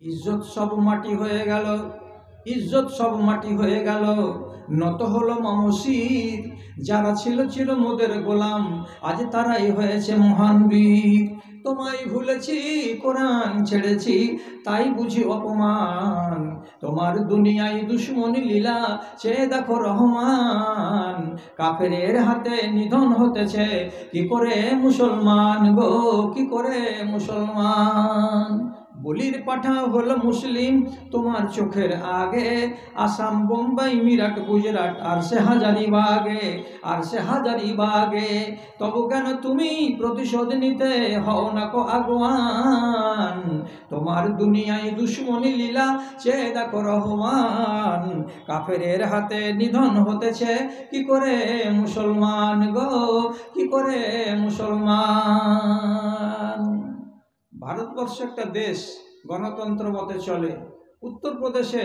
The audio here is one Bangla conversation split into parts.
ইজ্জত সব মাটি হয়ে গেল, ইজ্জত সব মাটি হয়ে গেল। নত হলো মমশির, যারা ছিল ছিল মোদের গোলাম, আজ তারাই হয়েছে মহান বীর। তোমায় ভুলেছি, কোরআন ছেড়েছি, তাই বুঝি অপমান। তোমার দুনিয়ায় দুশ্মনী লীলা, চেয়ে দেখো রহমান। কাফেরের হাতে নিধন হতেছে, কি করে মুসলমান গো, কি করে মুসলমান। বলির পাঠা হলো মুসলিম তোমার চোখের আগে, আসাম বোম্বাই মিরাট গুজরাট আর সে হাজারিবাগে, আর সে হাজারিবাগে। তবু কেন তুমি প্রতিশোধ নিতে হও না কো আগুয়ান। তোমার দুনিয়ায় দুশ্মনী লীলা, চেয়ে দেখো রহমান। কাফেরের হাতে নিধন হতেছে, কি করে মুসলমান গো, কি করে মুসলমান। ভারতবর্ষ একটা দেশ, গণতন্ত্র মতে চলে। উত্তরপ্রদেশে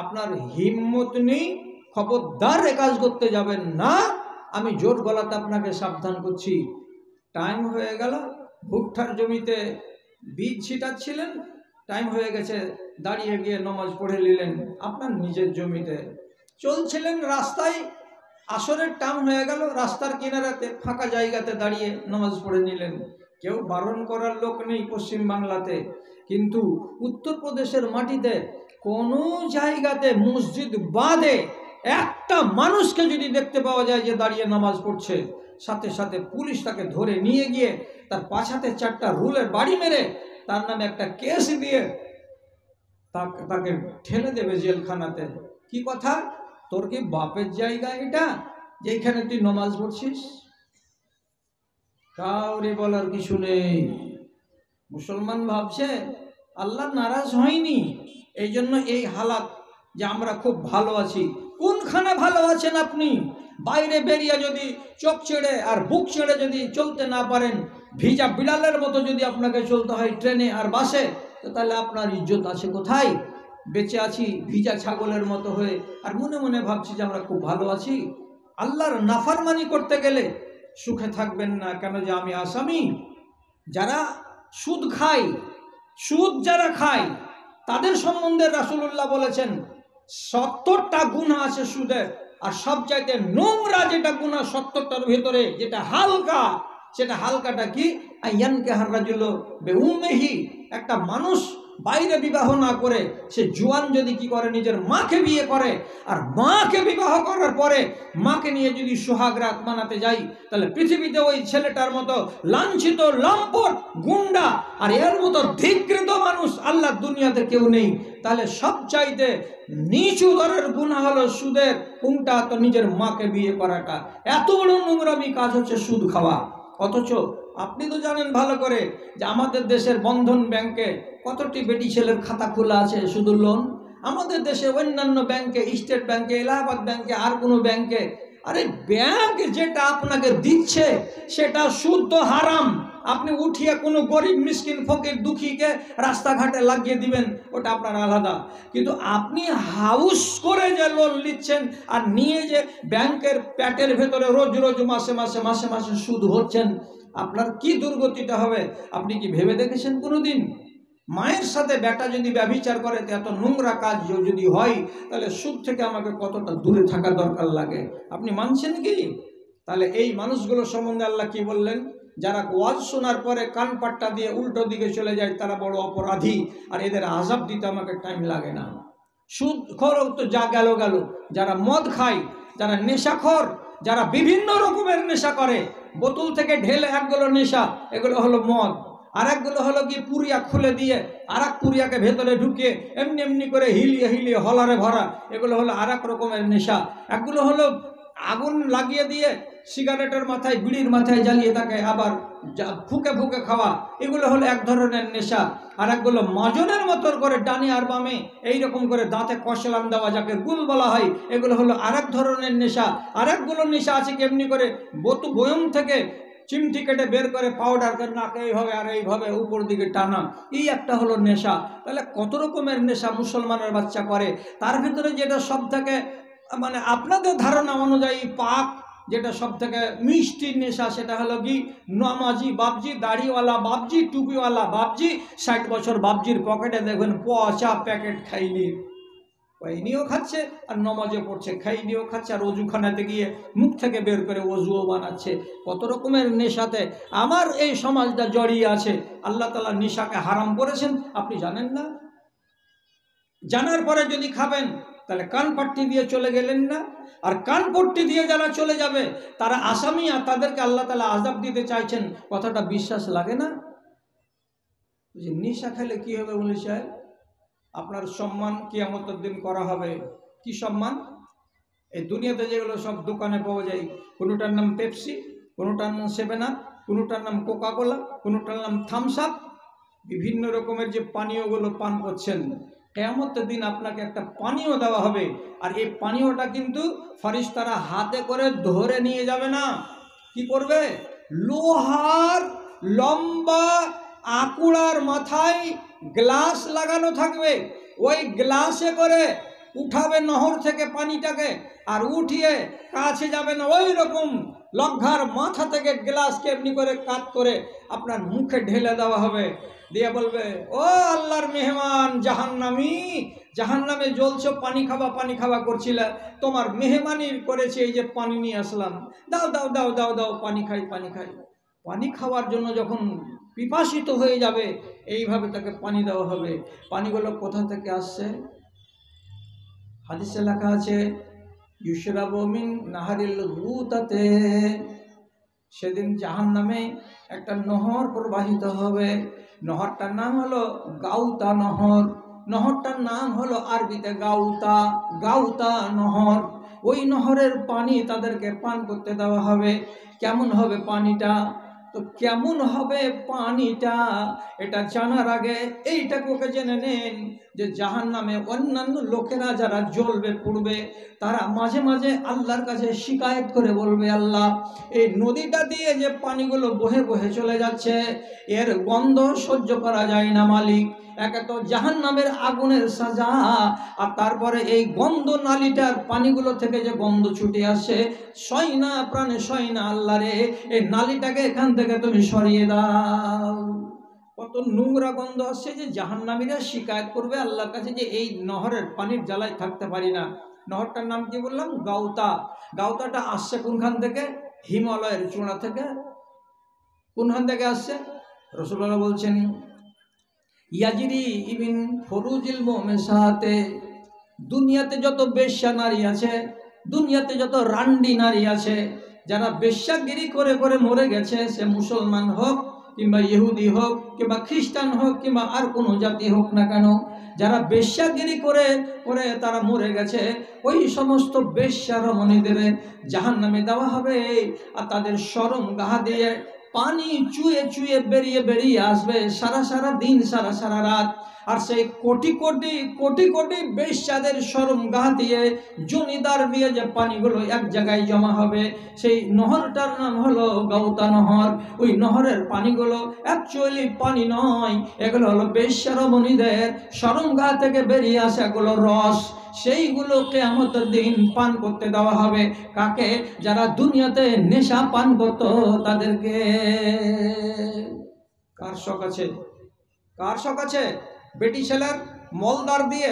আপনার হিম্মত নেই, খবরদার এ কাজ করতে যাবেন না। আমি জোর গলাতে আপনাকে সাবধান করছি। টাইম হয়ে গেল, ভুট্টার জমিতে বীজ ছিটাচ্ছিলেন, টাইম হয়ে গেছে, দাঁড়িয়ে গিয়ে নামাজ পড়ে নিলেন। আপনার নিজের জমিতে চলছিলেন, রাস্তায় আসরের টাইম হয়ে গেল, রাস্তার কিনারাতে ফাঁকা জায়গাতে দাঁড়িয়ে নামাজ পড়ে নিলেন। কেউ বারণ করার লোক নেই পশ্চিম বাংলাতে, কিন্তু উত্তরপ্রদেশের মাটিতে কোনো জায়গাতে মসজিদ বাদে একটা মানুষকে যদি দেখতে পাওয়া যায় যে দাঁড়িয়ে নামাজ পড়ছে, সাথে সাথে পুলিশ তাকে ধরে নিয়ে গিয়ে তার পাছাতে 4টা রুলের বাড়ি মেরে তার নামে একটা কেস দিয়ে তাকে ঠেলে দেবে জেলখানাতে। কি কথা, তোর কি বাপের জায়গা এটা যেখানে তুই নামাজ পড়ছিস? কাউরে বলার কিছু নেই। মুসলমান ভাবছে আল্লাহ নারাজ হয়নি, এই জন্য এই হালাত যে আমরা খুব ভালো আছি। কোনখানে ভালো আছেন আপনি? বাইরে বেরিয়ে যদি চোখ ছেড়ে আর বুক ছেড়ে যদি চলতে না পারেন, ভিজা বিড়ালের মতো যদি আপনাকে চলতে হয় ট্রেনে আর বাসে, তো তাহলে আপনার ইজ্জত আছে কোথায়? বেঁচে আছি ভিজা ছাগলের মতো হয়ে, আর মনে মনে ভাবছি যে আমরা খুব ভালো আছি। আল্লাহর নাফরমানি করতে গেলে সুখে থাকবেন না। কেন যে আমি আসামি। যারা সুদ খায়, সুদ যারা খায় তাদের সম্বন্ধে রাসূলুল্লাহ বলেছেন 70টা গুনাহ আছে সুদের, আর সবচাইতে নোংরা যেটা গুনাহ 70টার ভিতরে যেটা হালকা, সেটা হালকাটা কি? আয়ানকে হাররাজুল বেউম্মিহি, একটা মানুষ বাইরে বিবাহ না করে সে জোয়ান যদি কি করে, নিজের মাকে বিয়ে করে, আর মাকে বিবাহ করার পরে মাকে নিয়ে যদি সোহাগ রাত মানাতে যাই, তাহলে পৃথিবীতে ওই ছেলেটার মতো লাঞ্ছিত, লম্পট, গুন্ডা আর এর মতো ধিকৃত মানুষ আল্লাহর দুনিয়াতে কেউ নেই। তাহলে সবচাইতে নিচু দরের গুনাহ হলো সুদের কোনটা? তো নিজের মাকে বিয়ে করাটা। এত বড় নোংরামি কাজ হচ্ছে সুদ খাওয়া। অথচ আপনি তো জানেন ভালো করে যে আমাদের দেশের বন্ধন ব্যাংকে কতটি বেটি ছেলের খাতা খোলা আছে শুধু লোন। আমাদের দেশে অন্যান্য ব্যাংকে, স্টেট ব্যাংকে, এলাহাবাদ ব্যাংকে, আর কোনো ব্যাংকে, আরে ব্যাংক যেটা আপনাকে দিচ্ছে সেটা শুদ্ধ হারাম। আপনি উঠিয়ে কোনো গরিব মিসকিন ফকির দুঃখীকে রাস্তাঘাটে লাগিয়ে দিবেন, ওটা আপনার আলাদা। কিন্তু আপনি হাউস করে যে লোন নিচ্ছেন আর নিয়ে যে ব্যাংকের প্যাটের ভেতরে রোজ রোজ মাসে মাসে মাসে মাসে সুদ হচ্ছেন, আপনার কি দুর্গতিটা হবে আপনি কি ভেবে দেখেছেন কোনোদিন? মায়ের সাথে বেটা যদি ব্যভিচার করে, এত নোংরা কাজ যদি হয়, তাহলে সুদ থেকে আমাকে কতটা দূরে থাকা দরকার লাগে, আপনি মানছেন কি? তাহলে এই মানুষগুলো সম্বন্ধে আল্লাহ কি বললেন? যারা ওয়াজ শোনার পরে কান পাট্টা দিয়ে উল্টো দিকে চলে যায় তারা বড় অপরাধী, আর এদের আযাব দিতে আমাকে টাইম লাগে না। সুদখোর তো যা গেল গেল, যারা মদ খায়, যারা নেশাখোর, যারা বিভিন্ন রকমের নেশা করে, বোতল থেকে ঢেলে একগুলো নেশা, এগুলো হলো মদ। আর একগুলো হলো কি পুরিয়া খুলে দিয়ে আর এক পুরিয়াকে ভেতরে ঢুকিয়ে এমনি এমনি করে হিলিয়ে হিলিয়ে হলারে ভরা, এগুলো হলো আর এক রকমের নেশা। একগুলো হলো আগুন লাগিয়ে দিয়ে সিগারেটের মাথায়, বিড়ির মাথায় জ্বালিয়ে তাকে আবার ফুকে ফুকে খাওয়া, এগুলো হলো এক ধরনের নেশা। আর একগুলো মাজনের মতো করে ডানে আর বামে এইরকম করে দাঁতে কষলাম দেওয়া, যাকে গুল বলা হয়, এগুলো হলো আর এক ধরনের নেশা। আর একগুলো নেশা আছে কেমনি করে বয়ম থেকে চিমটি কেটে বের করে পাউডার করে নাকে এইভাবে আর এইভাবে উপর দিকে টানা, এই একটা হলো নেশা। তাহলে কত রকমের নেশা মুসলমানের বাচ্চা করে। তার ভিতরে যেটা সব থেকে মানে আপনাদের ধারণা অনুযায়ী পাক, যেটা সব থেকে মিষ্টি নেশা, সেটা হলো কি নামাজি বাপজি, দাড়িওয়ালা বাপজি, টুপিওয়ালা বাপজি। 60 বছর বাপজির পকেটে দেখবেন পচা প্যাকেট খাইনিও খাচ্ছে আর নমাজও পড়ছে, খাইনিও খাচ্ছে আর অজুখানাতে গিয়ে মুখ থেকে বের করে অজুও বানাচ্ছে। কত রকমের নেশাতে আমার এই সমাজটা জড়িয়ে আছে। আল্লাহ তাআলা নেশাকে হারাম করেছেন, আপনি জানেন না? জানার পরে যদি খাবেন তাহলে কানপট্টি দিয়ে চলে গেলেন না? আর কানপট্টি দিয়ে যারা চলে যাবে তারা আসামি, আর তাদেরকে আল্লাহ তাআলা আযাব দিতে চাইছেন, কথাটা বিশ্বাস লাগে না? যে নেশা খেলে কি হবে বলি সাহেব? আপনার সম্মান কিয়ামতের দিন করা হবে। কি সম্মান? এই দুনিয়াতে যেগুলো সব দোকানে পাওয়া যায়, কোনোটার নাম পেপসি, কোনোটার নাম 7 আপ, কোনোটার নাম কোকা কোলা, কোনোটার নাম থামস আপ, বিভিন্ন রকমের যে পানীয়গুলো পান করছেন, কিয়ামতের দিন আপনাকে একটা পানীয় দেওয়া হবে। আর এই পানীয়টা কিন্তু ফেরেশতারা হাতে করে ধরে নিয়ে যাবে না। কি করবে? লোহার লম্বা আকুড়ার মাথায় গ্লাস লাগানো থাকবে, ওই গ্লাসে করে উঠাবে নহর থেকে পানিটাকে, আর উঠিয়ে কাছে যাবে না, ওই রকম লজ্জার মাথা থেকে গ্লাসকে এমনি করে কাত করে আপনার মুখে ঢেলে দেওয়া হবে। দিয়ে বলবে, ও আল্লাহর মেহমান জাহান্নামী, জাহান্নামে জ্বলছো, পানি খাওয়া করছিলে, তোমার মেহমানির করেছে, এই যে পানি নিয়ে আসলাম, দাও দাও দাও দাও দাও, পানি খাই। পানি খাওয়ার জন্য যখন পিপাসিত হয়ে যাবে, এইভাবে তাকে পানি দেওয়া হবে। পানিগুলো কোথা থেকে আসছে? হাদিসে লেখা আছে, ইউশরাবু মিন নাহারিল গুতাতে। সেদিন জাহান্নামে একটা নহর প্রবাহিত হবে। নহরটার নাম হলো গাউতা নহর। নহরটার নাম হলো আরবিতে গাউতা নহর। ওই নহরের পানি তাদেরকে পান করতে দেওয়া হবে। কেমন হবে পানিটা? তো কেমন হবে পানিটা এটা জানার আগে এইটাকে ওকে জেনে নেন যে জাহান্নামে অন্যান্য লোকেরা যারা জ্বলবে পুড়বে, তারা মাঝে মাঝে আল্লাহর কাছে শিকায়েত করে বলবে, আল্লাহ, এই নদীটা দিয়ে যে পানিগুলো বহে বহে চলে যাচ্ছে, এর গন্ধ সহ্য করা যায় না মালিক। একে তো জাহান্নামের আগুনের সাজা, আর তারপরে এই গন্ধ নালীটার পানিগুলো থেকে যে গন্ধ ছুটে আসে, সয় না, প্রাণে সয় না। আল্লাহ রে, এই নালীটাকে এখান থেকে তুমি সরিয়ে দাও। কত নোংরা গন্ধ আসছে যে জাহান্নামীরা শিকায়ত করবে আল্লাহর কাছে যে এই নহরের পানির জ্বালায় থাকতে পারি না। নহরটার নাম কি বললাম? গাউতাটা আসছে কোনখান থেকে? হিমালয়ের চূড়া থেকে। কোনখান থেকে আসছে? রাসূলুল্লাহ বলছেন, ইয়াজিরি ইবিন ফরুজিল মুমিসাতে। দুনিয়াতে যত বেশ্যা নারী আছে, দুনিয়াতে যত রান্ডি নারী আছে, যারা বেশ্যাগিরি করে করে মরে গেছে, সে মুসলমান হোক কিংবা ইহুদি হোক কিংবা খ্রিস্টান হোক কিংবা আর কোনো জাতি হোক না কেন, যারা বেশ্যাগিরি করে করে তারা মরে গেছে, ওই সমস্ত বেশ্যা রমণীদের জাহান্নামে দেওয়া হবে। আর তাদের শরম গাহা দিয়ে পানি চুয়ে চুয়ে বেরিয়ে আসবে সারা দিন, সারা রাত। আর সেই কোটি কোটি বেশ্যাদের শরম গাহ দিয়ে, জনিদার দিয়ে যে পানিগুলো এক জায়গায় জমা হবে, সেই নহরটার নাম হলো গাউতা নহর। ওই নহরের পানিগুলো অ্যাকচুয়ালি পানি নয়, এগুলো হলো বেশ্যা রমণীদের শরম গাহ থেকে বেরিয়ে আসে এগুলো রস। সেইগুলো কিয়ামতের দিন পান করতে দেওয়া হবে। কাকে? যারা দুনিয়াতে নেশা পান করত তাদেরকে। কার শখ আছে? বেটি ছেলের মলদার দিয়ে,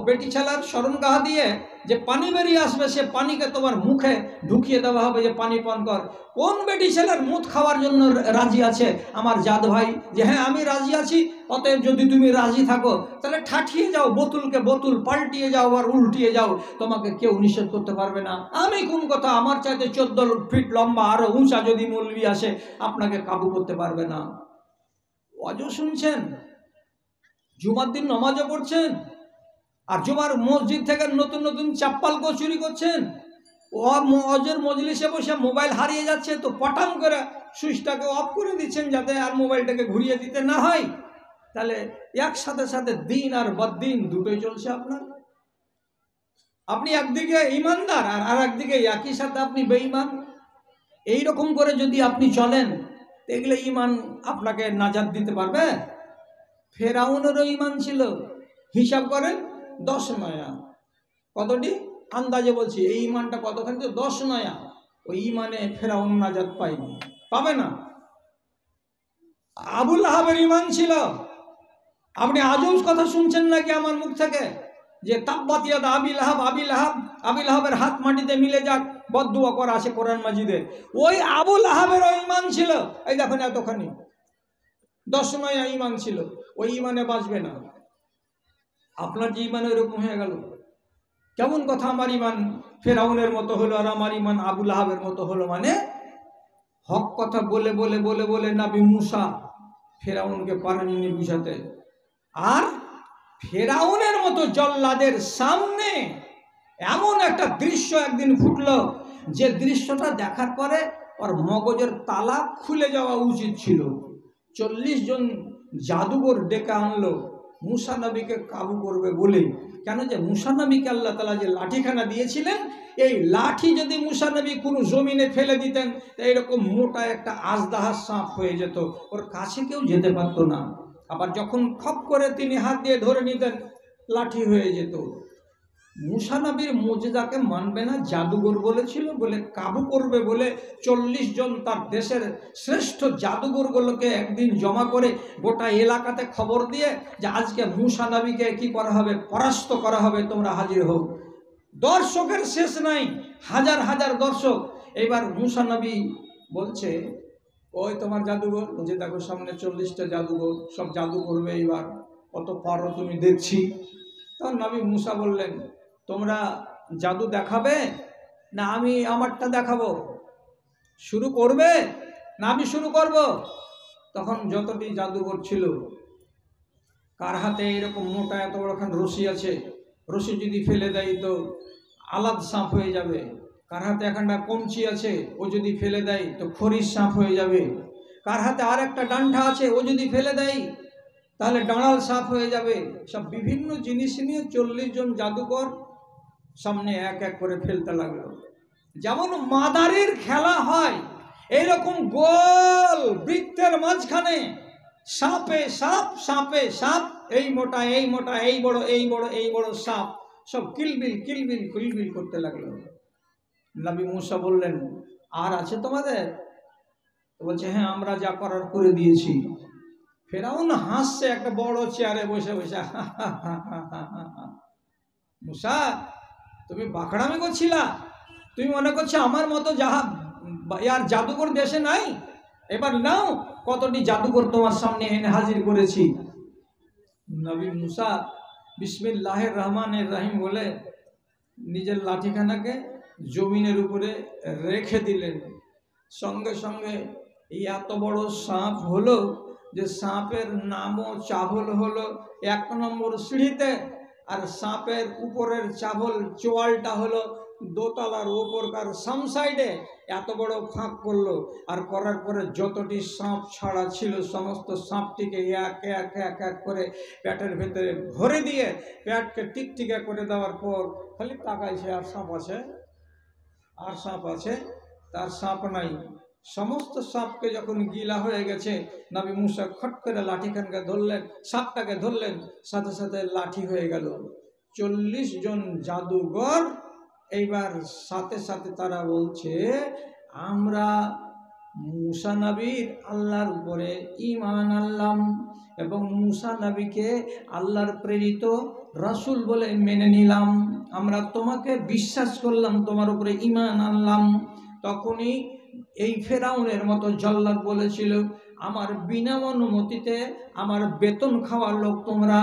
বেটি ছেলের শরমগাহ দিয়ে যে পানি বেরিয়ে আসবে, সে পানিকে তোমার মুখে ঢুকিয়ে দেওয়া হবে যে পানি পান কর। কোন বেটি ছেলের মুখ খাওয়ার জন্য রাজি আছে আমার জাত ভাই? যে হ্যাঁ, আমি রাজি আছি। অতএব যদি তুমি রাজি থাকো তাহলে ঠাঠিয়ে যাও, বোতলকে বোতল পাল্টিয়ে যাও আর উল্টিয়ে যাও, তোমাকে কেউ নিষেধ করতে পারবে না। আমি কোন কথা, আমার চাইতে 14 ফিট লম্বা আরো উঁচা যদি মৌলবি আসে, আপনাকে কাবু করতে পারবে না। ওয়াজও শুনছেন, জুমার দিন নামাজও পড়ছেন, আর জুমার মসজিদ থেকে নতুন নতুন চাপ্পাল চুরি করছেন। ওয়াজের মজলিসে বসে মোবাইল হারিয়ে যাচ্ছে, তো পটাম করে সুইচটাকে অফ করে দিচ্ছেন যাতে আর মোবাইলটাকে ঘুরিয়ে দিতে না হয়। তাহলে একসাথে দিন আর বদ্দিন দুটোই চলছে আপনার। আপনি একদিকে ইমানদার আর একদিকে একই সাথে আপনি বেঈমান। এইরকম করে যদি আপনি চলেন, দেখলে ইমান আপনাকে নাজাত দিতে পারবে? ফেরাউনেরও ইমান ছিল, হিসাব করেন 10 নয়া। কতটি? আন্দাজে বলছি, এই ইমানটা কতখানি? তো 10 নয়া। ওই ইমানে ফেরাউন নাজাত পায়নি, পাবে না। আবুল আহাবের ইমান ছিল। আপনি আজও কথা শুনছেন নাকি আমার মুখ থেকে যে তাব্বাত ইয়াদা আবিল আহাব, আবিল আহাবের হাত মাটিতে মিলে যাক, বদদুয়া করা আছে কোরআন মাজিদে। ওই আবুল আহাবের ইমান ছিল, এই দেখুন এতখানি 10 নয় ইমান ছিল, ওই ইমানে বাঁচবে না। আপনার যে ইমান ওইরকম হয়ে গেল, কেমন কথা? আমার ইমান ফেরাউনের মতো হলো আর আমার ইমান আবুল আহাবের মতো হলো। মানে হক কথা বলে বলে বলে বলে নবী মুসা ফেরাউনকে পারেননি বুঝাতে। আর ফেরাউনের মতো জল্লাদের সামনে এমন একটা দৃশ্য একদিন ফুটল, যে দৃশ্যটা দেখার পরে ওর মগজের তালা খুলে যাওয়া উচিত ছিল। 40 জন জাদুঘর ডেকে আনলো মুসা নবীকে কাবু করবে বলে। কেন? যে মুসা নবীকে আল্লাহ তাআলা যে লাঠিখানা দিয়েছিলেন, এই লাঠি যদি মুসা নবী কোনো জমিনে ফেলে দিতেন, এইরকম মোটা একটা আজদাহার সাপ হয়ে যেত, ওর কাছে কেউ যেতে পারতো না। আবার যখন খপ করে তিনি হাত দিয়ে ধরে নিতেন, লাঠি হয়ে যেত। মুসা নবীর মুজিজাকে মানবে না, জাদুঘর বলেছিল বলে কাবু করবে বলে 40 জন তার দেশের শ্রেষ্ঠ জাদুঘরগুলোকে একদিন জমা করে গোটা এলাকাতে খবর দিয়ে যে আজকে মুসা নবীকে কি করা হবে, পরাস্ত করা হবে, তোমরা হাজির হও। দর্শকের শেষ নাই, হাজার হাজার দর্শক। এবার মুসা নবী বলছে, ওই তোমার জাদুঘর? বলছে দেখো সামনে 40টা জাদুঘর, সব জাদু করবে, এবার কত পারো তুমি দেখছি। তখন নবী মুসা বললেন, তোমরা জাদু দেখাবে না আমি আমারটা দেখাবো? শুরু করবে না আমি শুরু করব? তখন যতটি জাদুঘর ছিল, কার হাতে এরকম মোটা এত বড়খান রশি আছে, রশি যদি ফেলে দেয় তো আলাদ সাপ হয়ে যাবে। কার হাতে এখানটা কঞ্চি আছে, ও যদি ফেলে দেয় তো খরিস সাপ হয়ে যাবে। কার হাতে আর একটা ডান্ডা আছে, ও যদি ফেলে দেয় তাহলে ডাঁড়াল সাপ হয়ে যাবে। সব বিভিন্ন জিনিস নিয়ে 40 জন জাদুকর সামনে এক এক করে ফেলতে লাগলো। যেমন মাদারির খেলা হয়, এইরকম গোল বৃত্তের মাঝখানে সাপে সাপ, সাপে সাপ, এই মোটা এই মোটা, এই বড় এই বড় এই বড় সাপ, সব কিলবিল কিলবিল কিলবিল করতে লাগলো। নবী মুসা বললেন, আর আছে তোমাদের? তো বলছে, হ্যাঁ আমরা যা করার করে দিয়েছি। ফেরাউন হাসছে একটা বড় চেয়ারে বসে বসে, মুসা তুমি বাকড়ামি করছিলা? তুমি মনে করছো আমার মতো আর জাদুঘর দেশে নাই? এবার নাও, কতটি জাদুঘর তোমার সামনে এনে হাজির করেছি। নবী মুসা বিসমিল্লাহির রহমানির রহিম বলে নিজের লাঠিখানাকে জমিনের উপরে রেখে দিলেন। সঙ্গে সঙ্গে এত বড় সাপ হলো যে সাপের নামও চাভল হলো 1 নম্বর সিঁড়িতে, আর সাপের উপরের চাভল চোয়ালটা হলো দোতলার উপরকার সাম সাইডে। এত বড় ফাঁক করলো, আর করার পরে যতটি সাপ ছাড়া ছিল সমস্ত সাপটিকে এক এক এক এক করে পেটের ভেতরে ভরে দিয়ে পেটকে টিকটিকা করে দেওয়ার পর খালি তাকাইছে, আর সাপ আছে, আর সাপ আছে, তার সাপ নাই। সমস্ত সাপকে যখন গিলা হয়ে গেছে, নবী মুসা খট করে লাঠিখানকে ধরলেন, সাপটাকে ধরলেন, সাথে সাথে লাঠি হয়ে গেল। 40 জন জাদুঘর এইবার সাথে সাথে তারা বলছে, আমরা মুসা নবীর আল্লাহর উপরে ঈমান আনলাম এবং মুসা নবীকে আল্লাহর প্রেরিত রাসূল বলে মেনে নিলাম, আমরা তোমাকে বিশ্বাস করলাম, তোমার উপরে ঈমান আনলাম। তখনই এই ফেরাউনের মতো জল্লাদ বলেছিল, আমার বিনা অনুমতিতে আমার বেতন খাওয়ার লোক তোমরা,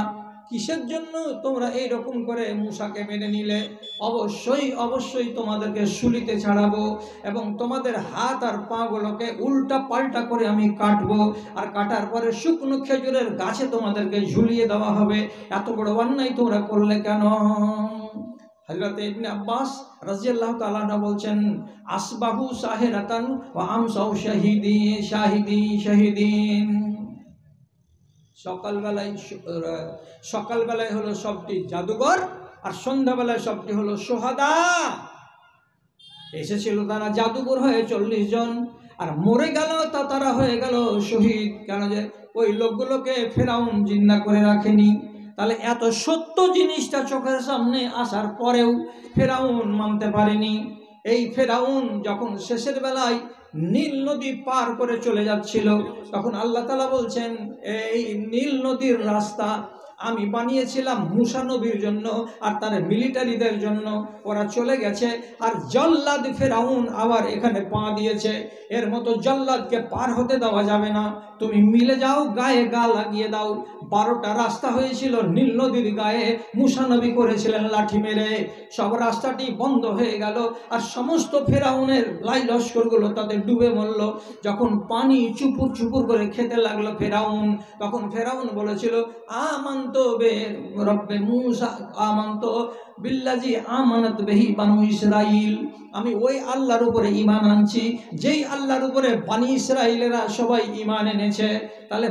কিসের জন্য তোমরা এই রকম করে মুসাকে মেনে নিলে? অবশ্যই অবশ্যই তোমাদেরকে শুলিতে ছাড়াবো এবং তোমাদের হাত আর পাগুলোকে উল্টা পাল্টা করে আমি কাটবো, আর কাটার পরে শুকনো খেজুরের গাছে তোমাদেরকে ঝুলিয়ে দেওয়া হবে। এত বড় অন্যায় তোমরা করলে কেন? হযরত ইবনে আব্বাস রাদিয়াল্লাহু তাআলা বলছেন, আসবাহু সাহিরাতান ওয়া আমসাউ শাহিদিন। সকালবেলায় হলো সবটি জাদুঘর, আর সন্ধ্যাবেলায় সবটি হলো সোহাদা। এসেছিল তারা জাদুঘর হয়ে 40 জন, আর মরে গেল তা তারা হয়ে গেল শহীদ। কেন? যে ওই লোকগুলোকে ফেরাউন জিন্দা করে রাখেনি। তাহলে এত সত্য জিনিসটা চোখের সামনে আসার পরেও ফেরাউন মানতে পারেনি। এই ফেরাউন যখন শেষের বেলায় নীল নদী পার করে চলে যাচ্ছিল, তখন আল্লাহ তাআলা বলছেন, এই নীল নদীর রাস্তা আমি বানিয়েছিলাম মুসা নবীর জন্য আর তার মিলিটারিদের জন্য, ওরা চলে গেছে। আর জল্লাদ ফেরাউন আবার এখানে পা দিয়েছে, এর মতো জল্লাদকে পার হতে দেওয়া যাবে না, তুমি মিলে যাও, গায়ে গা লাগিয়ে দাও। 12টা রাস্তা হয়েছিল নীল নদীর গায়ে, মুসা নবী করেছিলেন লাঠি মেরে, সব রাস্তাটি বন্ধ হয়ে গেল। আর সমস্ত ফেরাউনের লাই লস্করগুলো তাদের ডুবে মরল। যখন পানি চুপুর চুপুর করে খেতে লাগলো ফেরাউন, তখন ফেরাউন বলেছিল, আমান্ত বে রব্বে মুসা, আমান্ত বিল্লাজি আমানত বেহি বানু ইসরাইল, আমি ওই আল্লাহর উপরে ঈমান আনছি যেই আল্লাহর উপরে বানি ইসরাইলেরা সবাই ঈমান এনেছে। তাহলে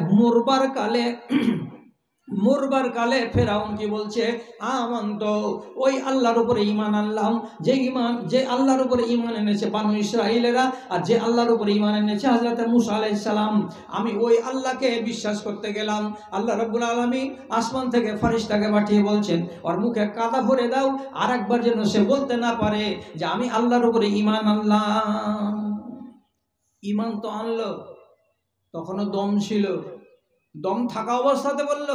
মরবার কালে ফেরাউন কি বলছে, আমান্ত, ওই আল্লাহর উপরে ঈমান আনলাম যে আল্লাহর উপরে ঈমান এনেছে বানু ইসরাইলেরা, আর যে আল্লাহর উপরে ঈমান এনেছে হযরত মুসা আলাইহিস সালাম, আমি ওই আল্লাহকে বিশ্বাস করতে গেলাম। আল্লাহ রাব্বুল আলামিন আসমান থেকে ফেরেশতাকে পাঠিয়ে বলছেন, ওর মুখে কাদা ভরে দাও, আর একবার যেন সে বলতে না পারে যে আমি আল্লাহর উপরে ঈমান আনলাম। ঈমান তো আনলো, তখনও দম ছিল, দম থাকা অবস্থাতে বলল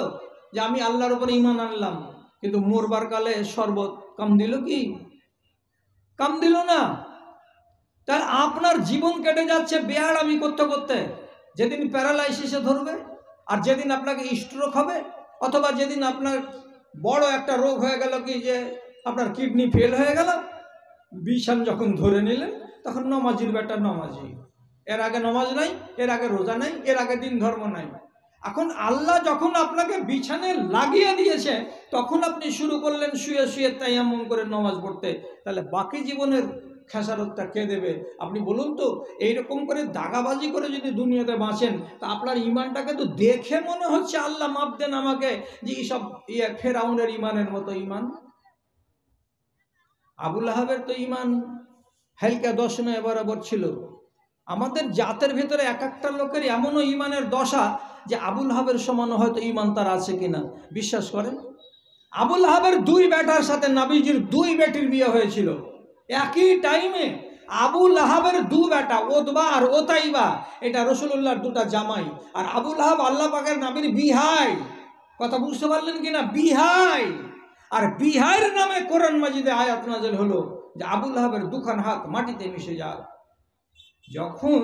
যে আমি আল্লাহর উপরে ঈমান আনলাম, কিন্তু মরবার কালে শরবত কাম দিল কি? কাম দিল না। তার আপনার জীবন কেটে যাচ্ছে বেয়াড়ামি করতে করতে, যেদিন প্যারালাইসিসে ধরবে, আর যেদিন আপনাকে স্ট্রোক হবে, অথবা যেদিন আপনার বড় একটা রোগ হয়ে গেল, কি যে আপনার কিডনি ফেল হয়ে গেল, বিছান যখন ধরে নিলেন, তখন নমাজির বেটা নমাজি, এর আগে নমাজ নাই, এর আগে রোজা নাই, এর আগে দিন ধর্ম নাই। এখন আল্লাহ যখন আপনাকে বিছানে লাগিয়ে দিয়েছে, তখন আপনি শুরু করলেন শুয়ে শুয়ে তায়াম্মুম করে নামাজ পড়তে, তাহলে বাকি জীবনের খেসারতটা কে দেবে? আপনি বলুন তো। এইরকম করে দাগাবাজি করে যদি দুনিয়াতে বাঁচেন, তা আপনার ইমানটাকে তো দেখে মনে হচ্ছে আল্লাহ মাপ দেন আমাকে, যে এইসব ফেরাউনের ইমানের মতো ইমান। আবু লাহাবের তো ইমান হালকা দশনায় বরাবর ছিল। আমাদের জাতের ভেতরে এক একটা লোকের এমনও ইমানের দশা যে আবু লাহাবের সমান হয়তো ইমান তার আছে কিনা বিশ্বাস করেন। আবু লাহাবের 2 বেটার সাথে নবীজির 2 বেটির বিয়ে হয়েছিল একই টাইমে। আবু লাহাবের 2 বেটা, ওতবা আর ওতাইবা, এটা রাসূলুল্লাহর 2টা জামাই। আর আবু লাহাব আল্লাহ পাকের নবীর বিহাই, কথা বুঝতে পারলেন কিনা? বিহাই। আর বিহাইয়ের নামে কোরআন মাজিদে আয়াত নাযিল হলো যে আবু লাহাবের 2খান হাত মাটিতে মিশে যাক। যখন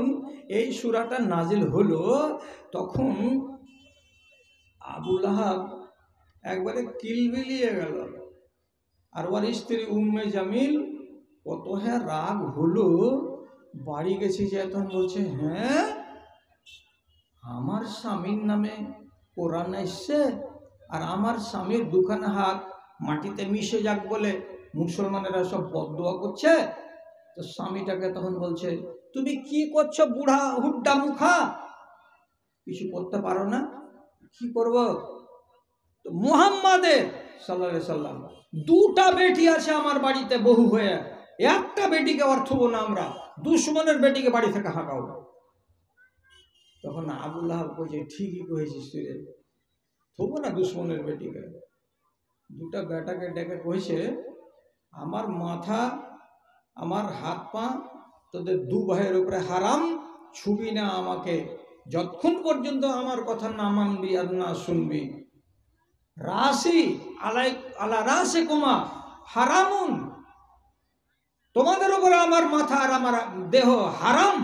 এই সূরাটা নাজিল হলো, তখন আবু লাহাব একবারে কিলবিলিয়ে গেল। আর ওর স্ত্রী উম্মে জামিল কত রাগ হলো, বাড়ি গেছি যে তখন বলছে, হ্যাঁ আমার স্বামীর নামে কোরআন এসছে, আর আমার স্বামীর 2খান হাত মাটিতে মিশে যাক বলে মুসলমানেরা সব বদদোয়া করছে। তো স্বামীটাকে তখন বলছে, তুমি কি করছো বুড়া হুড্ডা মুখা, কিছু করতে পারো না? কি করব? তো মুহাম্মাদের সাল্লাল্লাহু আলাইহি সাল্লাম 2টা বেটি আছে আমার বাড়িতে বহু হয়ে, একটা বেটিকে অর্থ না, আমরা দুশমনের বেটিকে বাড়ি থেকে হাঁকাও। তখন আবু লাহাব কইছে, ঠিকই কইছিস তুই, থবো না দুশমনের বেটিকে। 2টা বেটাকে ডেকে কইছে, আমার মাথা আমার হাত পা তোদের 2 ভাইয়ের উপরে হারাম, ছুবি না আমাকে, যতক্ষণ পর্যন্ত আমার কথা না মানবি আর না শুনবি। রাসি আলা রাসে কুমা হারামুন, তোমাদের উপরে আমার মাথা আর আমার দেহ হারাম,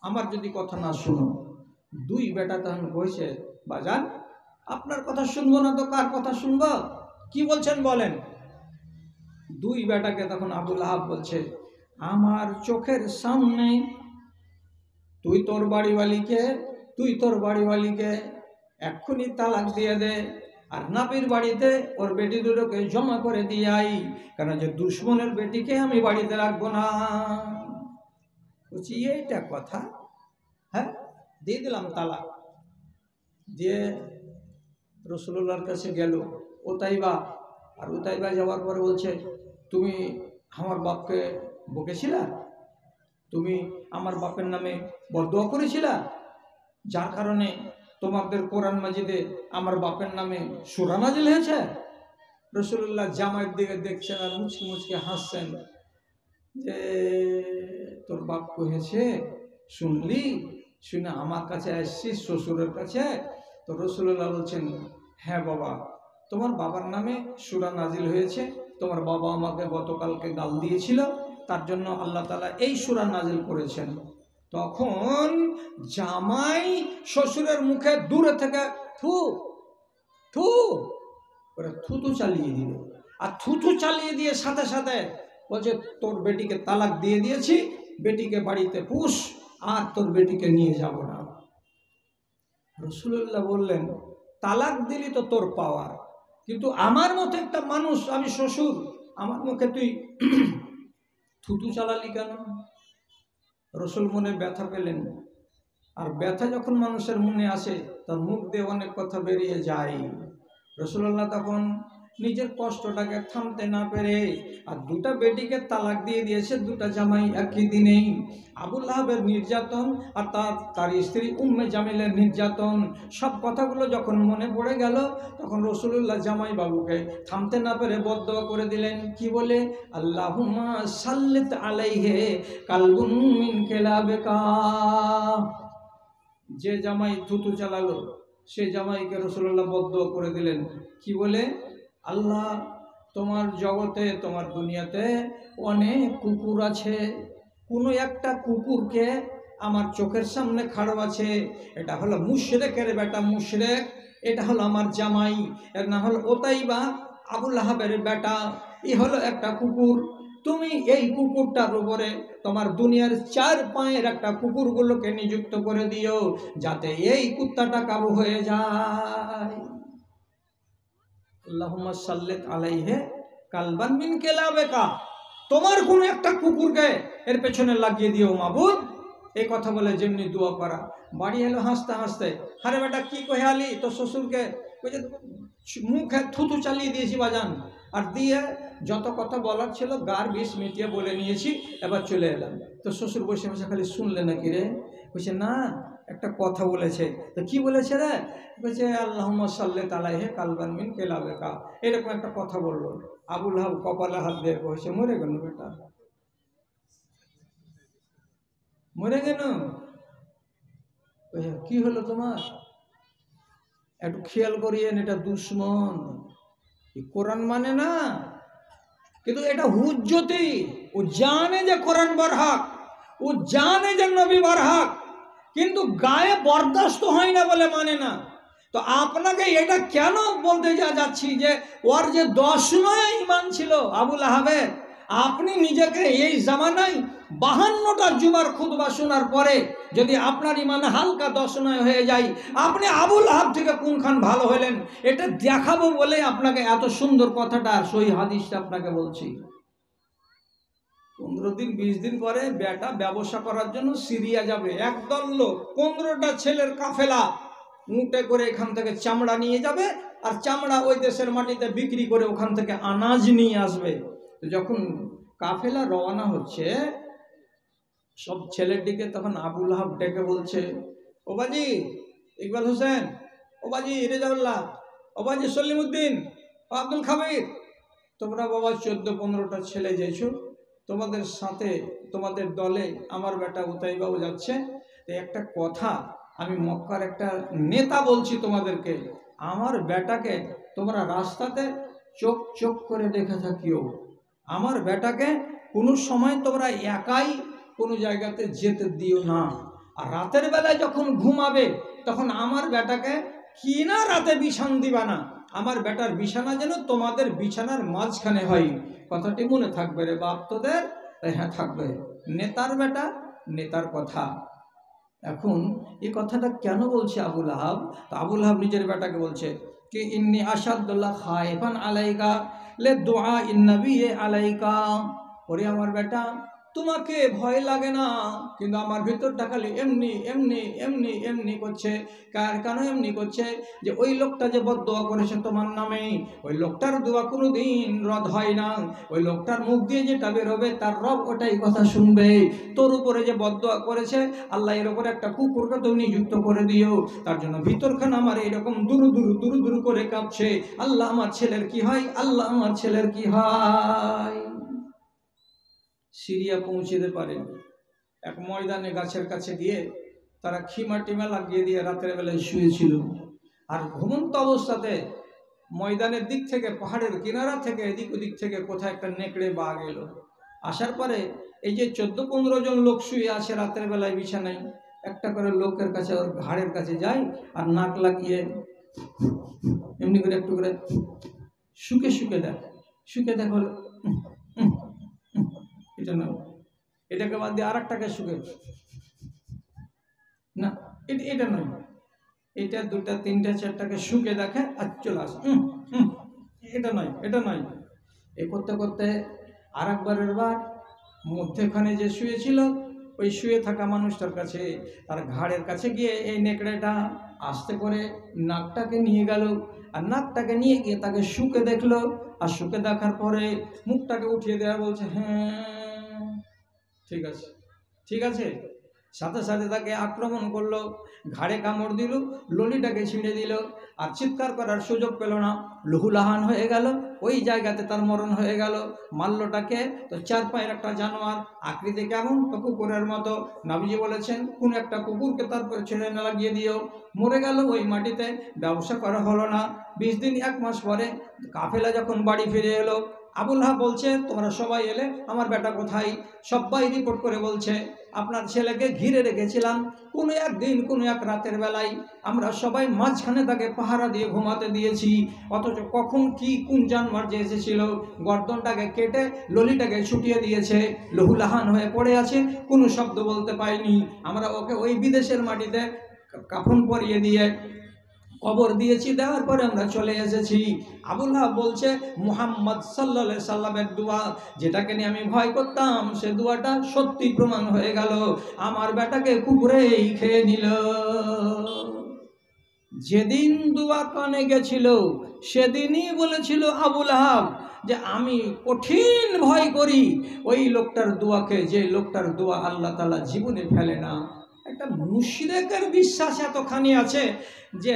আমার যদি কথা না শুনো। 2 বেটা তখন কইছে, বাজান আপনার কথা শুনবো না তো কার কথা শুনবো? কি বলছেন বলেন। 2 বেটাকে তখন আবু লাহাব বলছে, আমার চোখের সামনে তুই তোর বাড়িওয়ালিকে এক্ষুনি তালাক দিয়ে দে, আর নাবির বাড়িতে ওর বেটি 2টোকে জমা করে দিয়ে আই, কারণ যে দুশ্মনের বেটিকে আমি বাড়িতে রাখবো না। বলছি এইটা কথা? হ্যাঁ, দিয়ে দিলাম তালাক। দিয়ে রাসূলুল্লাহর কাছে গেল ওতাইবা, আর ওতাইবা যাওয়ার পরে বলছে, তুমি আমার বাপকে বকেছিলা, তুমি আমার বাপের নামে বদদোয়া করেছিলা, যার কারণে তোমাদের কোরআন মাজিদে আমার বাপের নামে সূরা নাজিল হয়েছে। রাসূলুল্লাহ জামাইয়ের দিকে দেখছেন আর মুচকি মুচকি হাসছেন। যে তোর বাপ কহেছে, শুনলি? শুনে আমার কাছে আসছিস শ্বশুরের কাছে? তো রাসূলুল্লাহ বলছেন, হ্যাঁ বাবা, তোমার বাবার নামে সূরা নাজিল হয়েছে, তোমার বাবা আমাকে গতকালকে গাল দিয়েছিল, তার জন্য আল্লাহ তাআলা এই সূরা নাজিল করেছেন। তখন জামাই শ্বশুরের মুখে দূরে থেকে থু থু করে থুতু চালিয়ে দিল। আর থুতু চালিয়ে দিয়ে সাথে সাথে বলছে, তোর বেটিকে তালাক দিয়ে দিয়েছি, বেটিকে বাড়িতে পুষ, আর তোর বেটিকে নিয়ে যাব না। রাসূলুল্লাহ বললেন, তালাক দিলি তো তোর পাওয়ার, কিন্তু আমার মতো একটা মানুষ, আমি শ্বশুর, আমার মুখে তুই থুতু চালালি কেন? রসুল মনে ব্যথা পেলেন। আর ব্যথা যখন মানুষের মনে আসে, তার মুখ দিয়ে অনেক কথা বেরিয়ে যায়। রাসূলুল্লাহ তখন নিজের কষ্টটাকে থামতে না পেরে, আর দুটা বেটিকে তালাক দিয়ে দিয়েছে, দুটা জামাই একই দিনেই। আবু লাহাবের নির্যাতন আর তার স্ত্রী উম্মে জামিলের নির্যাতন, সব কথাগুলো যখন মনে পড়ে গেল, তখন রাসূলুল্লাহ জামাই বাবুকে থামতে না পেরে বদদোয়া করে দিলেন। কি বলে? আল্লাহুম্মা সাল্লিত আলাইহি কালবুন মিন কিলাবিকা। যে জামাই থুতু চালালো, সে জামাইকে রাসূলুল্লাহ বদদোয়া করে দিলেন। কি বলে? আল্লাহ, তোমার জগতে, তোমার দুনিয়াতে অনেক কুকুর আছে, কোনো একটা কুকুরকে আমার চোখের সামনে খাড়ো আছে, এটা হলো মুশরিকের বেটা মুশরিক, এটা হলো আমার জামাই, এর নাম হলো ওতাইবা, আবু লাহাবের বেটা, এই হলো একটা কুকুর। তুমি এই কুকুরটার উপরে তোমার দুনিয়ার 4 পায়ের একটা কুকুরগুলোকে নিযুক্ত করে দিও, যাতে এই কুত্তাটা কাবু হয়ে যায়। আল্লাহুম্মা সাল্লিত আলাইহি কালবান মিন কিলাবিকা, তোমার কোনো একটা কুকুরকে এর পেছনে লাগিয়ে দিও মাবুদ। এই কথা বলে যেমনি দোয়া করা, বাড়ি এলো হাসতে হাসতে। আরে বেটা কি কহে আলি তোর শ্বশুরকে? ওই যে মুখে থুতু চালিয়ে দিয়েছি বাজান, আর দিয়ে যত কথা বলার ছিল গার বিষ মিটিয়ে বলে নিয়েছি, এবার চলে এলাম। তো শ্বশুর বসে বসে খালি শুনলে নাকি রে? বলছে না, একটা কথা বলেছে। তো কি বলেছে রে? বলছে আল্লাহুম্মা সাল্লিত আলাইহি কালবান মিন কিলাবিকা, এরকম একটা কথা বললো। আবু লাহাব কপালে হাত দিয়ে বসে, মরে গেল বেটা, মরে গেল। কি হলো তোমার? একটু খেয়াল করিয়েন, এটা দুশ্মন, কোরআন মানে না, কিন্তু এটা হুজ্জতি। ও জানে যে কোরআন বরহক, ও জানে যে নবী বরহক, কিন্তু গায়ে বরদাস্ত হয় না বলে মানে না। তো আপনাকে এটা কেন বলতে যাচ্ছি যে ওর যে 10 ঈমান ছিল আবু লাহাবের, আপনি নিজেকে এই জামানায় 52টা জুমার খুতবা শোনার পরে যদি আপনার ঈমান হালকা 10 হয়ে যায়, আপনি আবু লাহাব থেকে কোনখান ভালো হলেন, এটা দেখাবো বলে আপনাকে এত সুন্দর কথাটা, সহিহ হাদিসটা আপনাকে বলছি। 15 দিন 20 দিন পরে বেটা ব্যবসা করার জন্য সিরিয়া যাবে, একদল লোক, 15টা ছেলের কাফেলা উঁটে করে এখান থেকে চামড়া নিয়ে যাবে, আর চামড়া ওই দেশের মাটিতে বিক্রি করে ওখান থেকে আনাজ নিয়ে আসবে। তো যখন কাফেলা রওনা হচ্ছে, সব ছেলের দিকে তখন আবু লাহাব ডেকে বলছে, ও বাজি ইকবাল হোসেন, ও বাজি রেজাউল্লাহ, ও বাজি সলিমউদ্দিন, ও আব্দুল খাবির, তোমরা বাবা 14-15টা ছেলে যেছো, তোমাদের সাথে তোমাদের দলে আমার বেটা উতাইবাও যাচ্ছে। তো একটা কথা আমি মক্কার একটা নেতা বলছি তোমাদেরকে, আমার বেটাকে তোমরা রাস্তাতে চোখ চোখ করে দেখে থাকিও, আমার বেটাকে কোনো সময় তোমরা একাই কোনো জায়গাতে যেতে দিও না। আর রাতের বেলায় যখন ঘুমাবে, তখন আমার বেটাকে কি না রাতে বিছান দিবা না, আমার বেটার বিছানা যেন তোমাদের বিছানার মাঝখানে হয়। কথাটি মনে থাকবে রে বাপ তোদের? হ্যাঁ থাকবে। নেতার বেটা, নেতার কথা। এখন এই কথাটা কেন বলছে আবু লাহাব? তো আবু লাহাব নিজের বেটাকে বলছে কি, ইন্নি আশাদুল্লাহ খায়ফান আলাইকা লে দুআ ইন নবী আলাইকা, ওরে আমার বেটা, তোমাকে ভয় লাগে না, কিন্তু আমার ভিতরটা খালি এমনি এমনি এমনি এমনি করছে। কেন এমনি করছে? যে ওই লোকটা যে বদদোয়া করেছে তোমার নামে, ওই লোকটার দোয়া কোনো দিন রদ হয় না, ওই লোকটার মুখ দিয়ে যেটা বেরোবে তার রব ওটাই কথা শুনবে। তোর উপরে যে বদদোয়া করেছে, আল্লাহ এর উপরে একটা কুকুরকে তুমি নিযুক্ত করে দিও, তার জন্য ভিতরখান আমার এরকম দুরু দুরু দুরু দুরু করে কাঁপছে, আল্লাহ আমার ছেলের কি হয়, আল্লাহ আমার ছেলের কি হয়। সিরিয়া পৌঁছতে পারেনি। এক ময়দানে গাছের কাছে গিয়ে তারা খিমা টিমা লাগিয়ে দিয়ে রাতের বেলায় শুয়েছিল। আর ঘুমন্ত অবস্থাতে ময়দানের দিক থেকে, পাহাড়ের কিনারা থেকে, এদিক ওদিক থেকে কোথায় একটা নেকড়ে বাঘ এলো। আসার পরে এই যে 14-15 জন লোক শুয়ে আছে রাতের বেলায় বিছানায়, একটা করে লোকের কাছে, ওর ঘাড়ের কাছে যায় আর নাক লাগিয়ে এমনি করে একটু করে শুকে শুকে দেখ, শুকে দেখ, হলো এটা না, এটাকে বাদ দিয়ে আর একটাকে শুকে না, এটা নয়, এটা 2টা 3টা 4টাকে শুকে দেখে আর চলে আসে, এটা নয়, এটা নয়। এ করতে করতে আর একবারের বার মধ্যেখানে যে শুয়েছিল ওই শুয়ে থাকা মানুষটার কাছে, তার ঘাড়ের কাছে গিয়ে এই নেকড়েটা আস্তে করে নাকটাকে নিয়ে গেল। আর নাকটাকে নিয়ে গিয়ে তাকে শুকে দেখলো। আর শুকে দেখার পরে মুখটাকে উঠিয়ে দেওয়া, বলছে হ্যাঁ ঠিক আছে, ঠিক আছে। সাথে সাথে তাকে আক্রমণ করলো, ঘাড়ে কামড় দিল, ললিটাকে ছিঁড়ে দিল। আর চিৎকার করার সুযোগ পেল না, লহুলাহান হয়ে গেল, ওই জায়গাতে তার মরণ হয়ে গেল। মাল্যটাকে তো 4 পায়ের একটা জানোয়ার, আকৃতি কেমন, তো কুকুরের মতো। নবীজি বলেছেন কোন একটা কুকুরকে তারপরে ছেড়ে না লাগিয়ে দিও, মরে গেল ওই মাটিতে, ব্যবসা করা হলো না। 20 দিন 1 মাস পরে কাফেলা যখন বাড়ি ফিরে এলো, আবুল আহাব বলছে তোমরা সবাই এলে, আমার বেটা কোথায়? সবাই রিপোর্ট করে বলছে আপনার ছেলেকে ঘিরে রেখেছিলাম, কোনো একদিন কোনো এক রাতের বেলায় আমরা সবাই মাঝখানে তাকে পাহারা দিয়ে ঘুমাতে দিয়েছি, অথচ কখন কি কোন জানোয়ার যে এসেছিল, গর্দনটাকে কেটে ললিটাকে ছুটিয়ে দিয়েছে, লহুলাহান হয়ে পড়ে আছে, কোনো শব্দ বলতে পাইনি। আমরা ওকে ওই বিদেশের মাটিতে কাফন পরিয়ে দিয়ে কবর দিয়েছি, দেওয়ার পরে আমরা চলে এসেছি। আবুল আহাব বলছে মুহাম্মদ সাল্লাল্লাহু আলাইহি সাল্লামের দোয়া, যেটাকে নিয়ে আমি ভয় করতাম, সে দোয়াটা সত্যি প্রমাণ হয়ে গেল, আমার বেটাকে কুকুরেই খেয়ে নিল। যেদিন দোয়া কানে গেছিল সেদিনই বলেছিল আবুল আহাব যে আমি কঠিন ভয় করি ওই লোকটার দোয়াকে, যে লোকটার দোয়া আল্লাহ তাআলা জীবনে ফেলে না। একটা মুশরিকের বিশ্বাস এতখানি আছে যে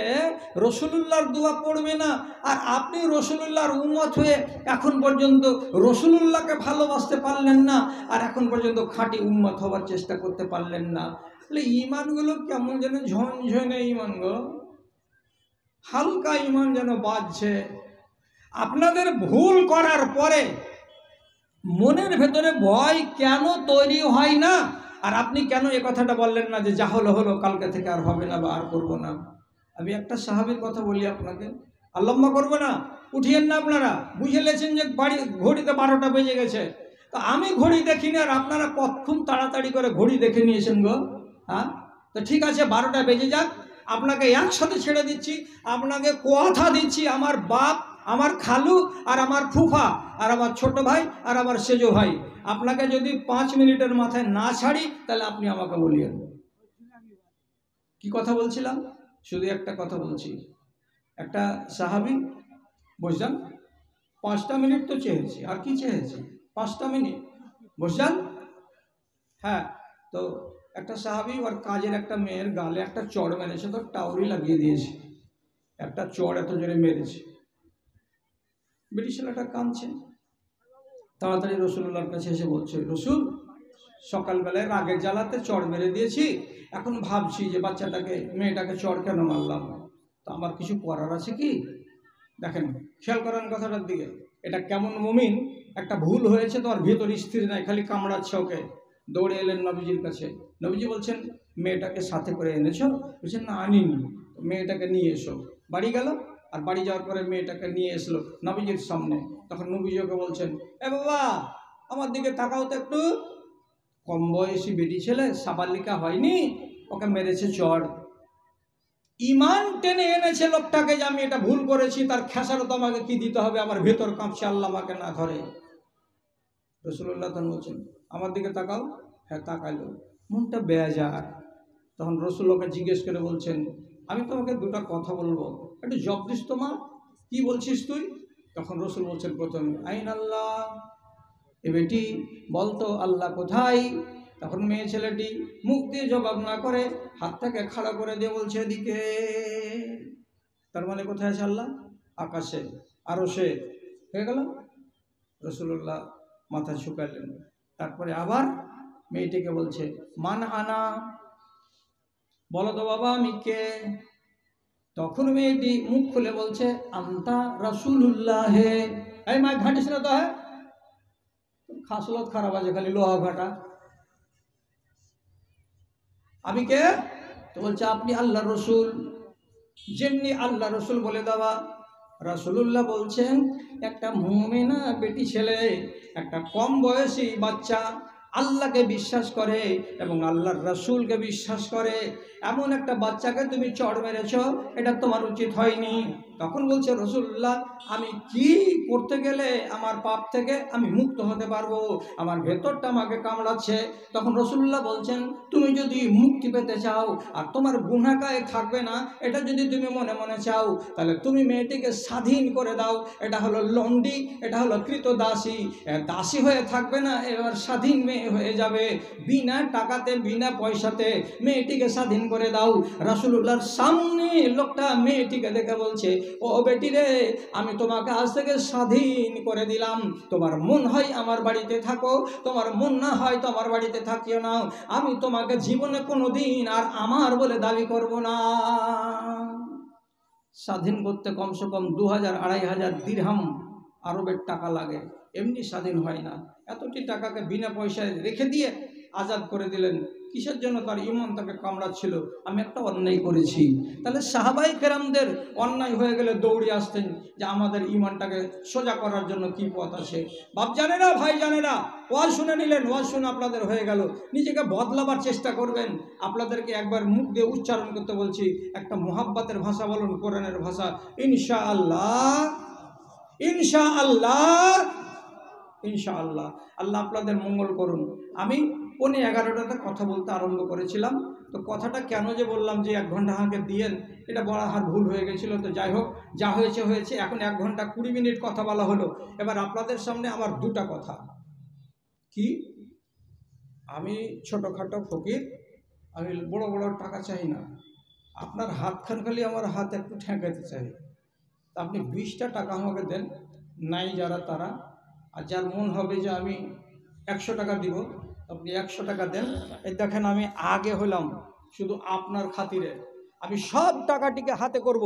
রসুলুল্লাহর দোয়া পড়বে না, আর আপনি রসুলুল্লাহর উম্মত হয়ে এখন পর্যন্ত রসুলুল্লাহকে ভালোবাসতে পারলেন না, আর এখন পর্যন্ত খাঁটি উম্মত হওয়ার চেষ্টা করতে পারলেন না। তাহলে ইমানগুলো কেমন যেন ঝনঝনে ইমান গো, হালকা ইমান যেন বাজছে। আপনাদের ভুল করার পরে মনের ভেতরে ভয় কেন তৈরি হয় না? আর আপনি কেন এ কথাটা বললেন না যে যা হলো হলো, কালকে থেকে আর হবে না বা আর করবো না? আমি একটা সাহাবীর কথা বলি আপনাকে, আল্লাম্মা করবো না, উঠিয়েন না আপনারা, বুঝে লেছেন যে বাড়ি ঘড়িতে 12টা বেজে গেছে। তো আমি ঘড়ি দেখিনি, আর আপনারা কতক্ষণ তাড়াতাড়ি করে ঘড়ি দেখে নিয়েছেন গো। হ্যাঁ, তো ঠিক আছে 12টা বেজে যাক, আপনাকে একসাথে ছেড়ে দিচ্ছি, আপনাকে কথা দিচ্ছি, আমার বাপ, আমার খালু, আর আমার ফুফা, আর আমার ছোট ভাই, আর আমার সেজো ভাই, আপনাকে যদি 5 মিনিটের মাথায় না ছাড়ি তাহলে আপনি আমাকে বলিয়েন। কি কথা বলছিলাম? শুধু একটা কথা বলছি। একটা সাহাবী বুঝলেন, 5টা মিনিট তো চেয়েছি, আর কি চেয়েছি, 5টা মিনিট বুঝলেন। হ্যাঁ, তো একটা সাহাবী ওর কাজের একটা মেয়ের গালে একটা চড় মেরেছে, তো টাউরি লাগিয়ে দিয়েছে, একটা চড় এত জোরে মেরেছে। ব্রিটিশ ছেলেটা কাঁদছে, তাড়াতাড়ি রসুলুল্লাহর কাছে এসে বলছে রসুল, সকালবেলায় রাগের জ্বালাতে চড় মেরে দিয়েছি, এখন ভাবছি যে বাচ্চাটাকে, মেয়েটাকে চড় কেন মারলাম, তো আমার কিছু করার আছে কি? দেখেন, খেয়াল করেন কথাটার দিকে, এটা কেমন মুমিন, একটা ভুল হয়েছে তো আর ভেতর স্থির নাই, খালি কামড়াচ্ছে ওকে। দৌড়ে এলেন নবীজির কাছে, নবীজি বলছেন মেয়েটাকে সাথে করে এনেছো? বলছেন না আনিনি। মেয়েটাকে নিয়ে এসো। বাড়ি গেল, আর বাড়ি যাওয়ার পরে মেয়েটাকে নিয়ে এসলো নবীজির সামনে। তখন নবীজি ওকে বলছেন, এ বাবা আমার দিকে তাকাও তো একটু, কম বয়সী বেটি ছেলে, সাবালিকা হয়নি, ওকে মেরেছে চড়। ইমান টেনে এনেছে লোকটাকে যে আমি এটা ভুল করেছি, তার খেসারত আমাকে কি দিতে হবে, আমার ভেতর কাঁপছে, আল্লাহ আমাকে না ধরে। রাসূলুল্লাহ তখন বলছেন আমার দিকে তাকাও। হ্যাঁ তাকাইলো, মনটা বেজার। তখন রাসূলুল্লাহকে জিজ্ঞেস করে বলছেন আমি তোমাকে 2টা কথা বলবো, একটু জব দিস তো মা, কি বলছিস তুই? তখন রাসূল বলছেন প্রথমে আইন আল্লাহ, এ বেটি বলতো আল্লাহ কোথায়? তখন মেয়ে ছেলেটি মুখ দিয়ে জবাব না করে হাতটাকে খাড়া করে দিয়ে বলছে এদিকে। তার মানে কোথায় আছে আল্লাহ? আকাশে, আরশে। হয়ে গেল। রাসূলুল্লাহ মাথা ঝুঁকালেন, তারপরে আবার মেয়েটিকে বলছে মান আনা, বলো তো বাবা আমি কে। তখন মেয়েটি মুখ খুলে বলছে আন্তা রাসূলুল্লাহ। এই মা ঘাটিস না তো, হ্যাঁ খাসলত খারাপ আছে, খালি লোহা ঘাটা। আমি কে? তো বলছে আপনি আল্লাহর রসুল। যেমনি আল্লাহ রসুল বলে দেওয়া, রাসূলুল্লাহ বলছেন একটা মুমিনা বেটি ছেলে, একটা কম বয়সী বাচ্চা আল্লাহকে বিশ্বাস করে এবং আল্লাহর রাসূলকে বিশ্বাস করে, এমন একটা বাচ্চাকে তুমি চড় মেরেছ, এটা তোমার উচিত হয়নি। তখন বলছে রাসূলুল্লাহ আমি কি করতে গেলে আমার পাপ থেকে আমি মুক্ত হতে পারবো, আমার ভেতরটা আমাকে কামড়াচ্ছে। তখন রাসূলুল্লাহ বলছেন তুমি যদি মুক্তি পেতে চাও আর তোমার গুনাহগায়ে থাকবে না, এটা যদি তুমি মনে মনে চাও, তাহলে তুমি মেয়েটিকে স্বাধীন করে দাও। এটা হলো লন্ডি, এটা হলো কৃতদাসী, দাসী হয়ে থাকবে না, এবার স্বাধীন মেয়ে হয়ে যাবে। বিনা টাকাতে বিনা পয়সাতে মেয়েটিকে স্বাধীন করে দাও। রাসূলুল্লাহর সামনে লোকটা মেয়েটিকে দেখে বলছে ও বেটি রে, আমি তোমাকে আজ থেকে স্বাধীন করে দিলাম। তোমার মন হয় আমার বাড়িতে থাকো, তোমার মন না হয় তো আমার বাড়িতে থাকিও না। আমি তোমাকে জীবনে কোনোদিন আর আমার বলে দাবি করব না। স্বাধীন করতে কমসে কম 2000-2500 দিরহাম আরবের টাকা লাগে, এমনি স্বাধীন হয় না। এতটি টাকাকে বিনা পয়সায় রেখে দিয়ে আজাদ করে দিলেন। কিসের জন্য? তার ঈমান তাকে কামড়াচ্ছিল, আমি একটা অন্যায় করেছি। তাহলে সাহাবাই কেরামদের অন্যায় হয়ে গেলে দৌড়ে আসতেন যে আমাদের ঈমানটাকে সোজা করার জন্য কি পথ আছে। বাপ জানে না, ভাই জানে না, ওয়াজ শুনে নিলেন, ওয়াজ শুনে আপনাদের হয়ে গেল, নিজেকে বদলাবার চেষ্টা করবেন। আপনাদেরকে একবার মুখ দিয়ে উচ্চারণ করতে বলছি, একটা মুহাব্বতের ভাষা বলুন, কোরআনের ভাষা, ইনশাআল্লাহ, ইনশাআল্লাহ, ইনশাআল্লাহ। আল্লাহ আপনাদের মঙ্গল করুন। আমি 11:15টাতে কথা বলতে আরম্ভ করেছিলাম, তো কথাটা কেন যে বললাম যে 1 ঘন্টা আমাকে দিয়েন, এটা বলা হার ভুল হয়ে গেছিল। তো যাই হোক, যা হয়েছে হয়েছে, এখন 1 ঘন্টা 20 মিনিট কথা বলা হলো। এবার আপনাদের সামনে আমার 2টা কথা। কি? আমি ছোটোখাটো ফকির, আমি বড় বড় টাকা চাই না, আপনার হাতখান খালি আমার হাত একটু ঠেকাতে চাই। তা আপনি 20টা টাকা আমাকে দেন, নাই যারা তারা, আর যার মন হবে যে আমি 100 টাকা দিব, আপনি 100 টাকা দেন। এই দেখেন আমি আগে হলাম শুধু আপনার খাতিরে, আমি সব টাকাটিকে হাতে করব।